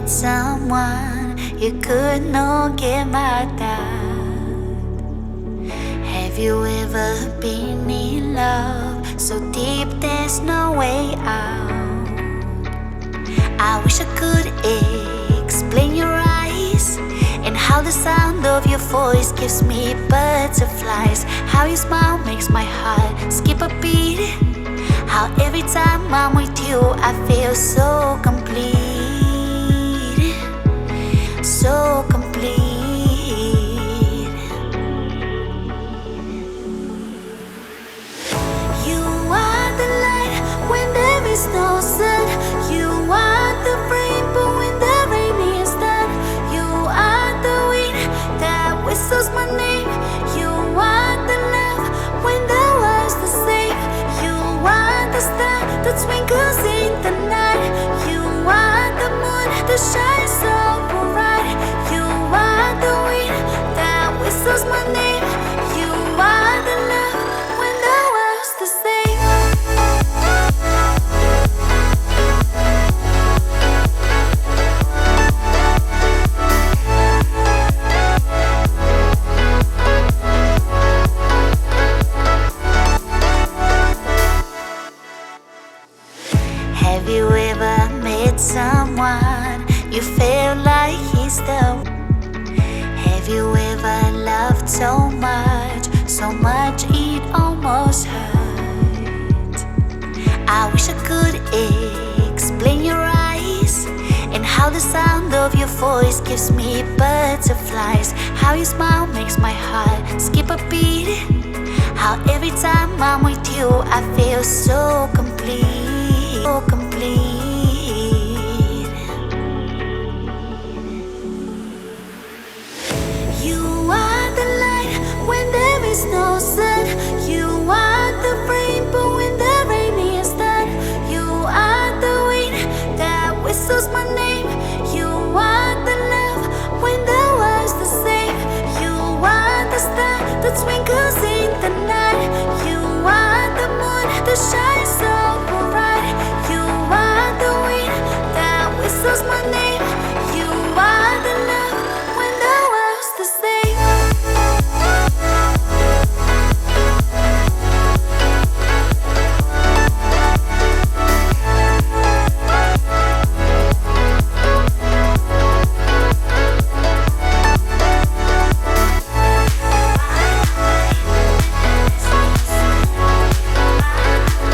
met someone you could not get mad at? Have you ever been in love so deep there's no way out? I wish I could explain your eyes and how the sound of your voice gives me butterflies. How your smile makes my heart skip a beat. How every time I'm with you I feel so complete. So complete. You are the light when there is no sun. You are the rainbow when the rain is done. You are the wind that whistles my name. You are the love when the world's the same. You are the star that twinkles in the night. You are the moon that shines so bright. You are the wind that whistles my name. You are the love when the world's the same. Have you ever met someone you felt like he's the one? Have you ever loved so much it almost hurt? I wish I could explain your eyes and how the sound of your voice gives me butterflies. How your smile makes my heart skip a beat. How every time I'm with you I feel so complete.